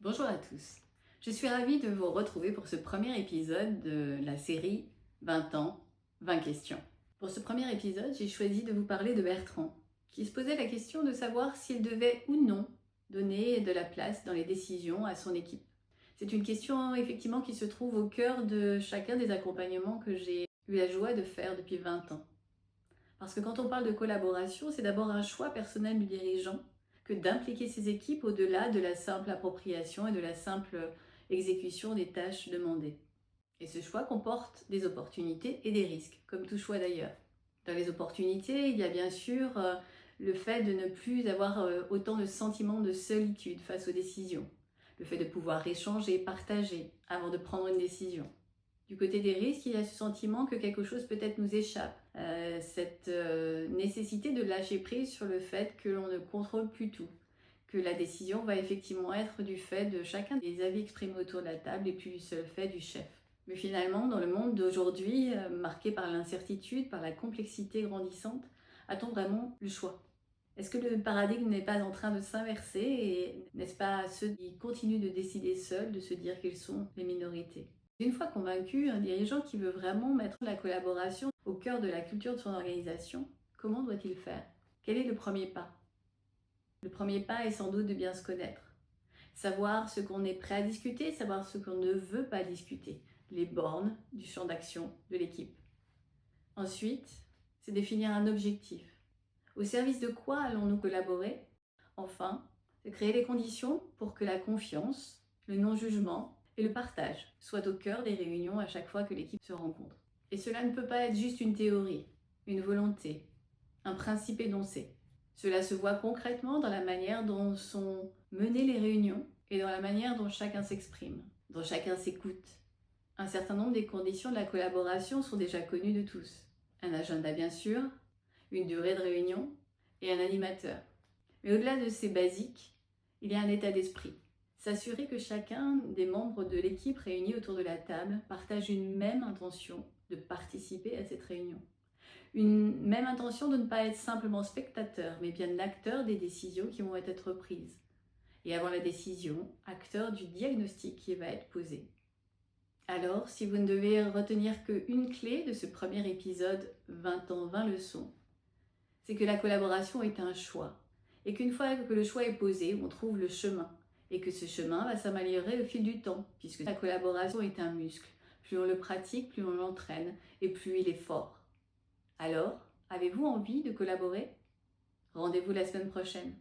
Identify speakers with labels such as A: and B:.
A: Bonjour à tous, je suis ravie de vous retrouver pour ce premier épisode de la série 20 ans, 20 questions. Pour ce premier épisode, j'ai choisi de vous parler de Bertrand, qui se posait la question de savoir s'il devait ou non donner de la place dans les décisions à son équipe. C'est une question effectivement qui se trouve au cœur de chacun des accompagnements que j'ai eu la joie de faire depuis 20 ans. Parce que quand on parle de collaboration, c'est d'abord un choix personnel du dirigeant que d'impliquer ses équipes au-delà de la simple appropriation et de la simple exécution des tâches demandées. Et ce choix comporte des opportunités et des risques, comme tout choix d'ailleurs. Dans les opportunités, il y a bien sûr le fait de ne plus avoir autant de sentiments de solitude face aux décisions, le fait de pouvoir échanger, partager avant de prendre une décision. Du côté des risques, il y a ce sentiment que quelque chose peut-être nous échappe, cette nécessité de lâcher prise sur le fait que l'on ne contrôle plus tout, que la décision va effectivement être du fait de chacun des avis exprimés autour de la table et plus du seul fait du chef. Mais finalement, dans le monde d'aujourd'hui, marqué par l'incertitude, par la complexité grandissante, a-t-on vraiment le choix ? Est-ce que le paradigme n'est pas en train de s'inverser et n'est-ce pas ceux qui continuent de décider seuls de se dire qu'ils sont les minorités ? Une fois convaincu, un dirigeant qui veut vraiment mettre la collaboration au cœur de la culture de son organisation, comment doit-il faire ? Quel est le premier pas ? Le premier pas est sans doute de bien se connaître. Savoir ce qu'on est prêt à discuter, savoir ce qu'on ne veut pas discuter, les bornes du champ d'action de l'équipe. Ensuite, c'est définir un objectif. Au service de quoi allons-nous collaborer ? Enfin, c'est créer les conditions pour que la confiance, le non-jugement et le partage soient au cœur des réunions à chaque fois que l'équipe se rencontre. Et cela ne peut pas être juste une théorie, une volonté, un principe énoncé. Cela se voit concrètement dans la manière dont sont menées les réunions et dans la manière dont chacun s'exprime, dont chacun s'écoute. Un certain nombre des conditions de la collaboration sont déjà connues de tous. Un agenda bien sûr, une durée de réunion et un animateur. Mais au-delà de ces basiques, il y a un état d'esprit. S'assurer que chacun des membres de l'équipe réunis autour de la table partage une même intention de participer à cette réunion. Une même intention de ne pas être simplement spectateur, mais bien acteur des décisions qui vont être prises. Et avant la décision, acteur du diagnostic qui va être posé. Alors, si vous ne devez retenir qu'une clé de ce premier épisode 20 ans, 20 leçons, c'est que la collaboration est un choix. Et qu'une fois que le choix est posé, on trouve le chemin. Et que ce chemin va s'améliorer au fil du temps, puisque la collaboration est un muscle. Plus on le pratique, plus on l'entraîne, et plus il est fort. Alors, avez-vous envie de collaborer ? Rendez-vous la semaine prochaine.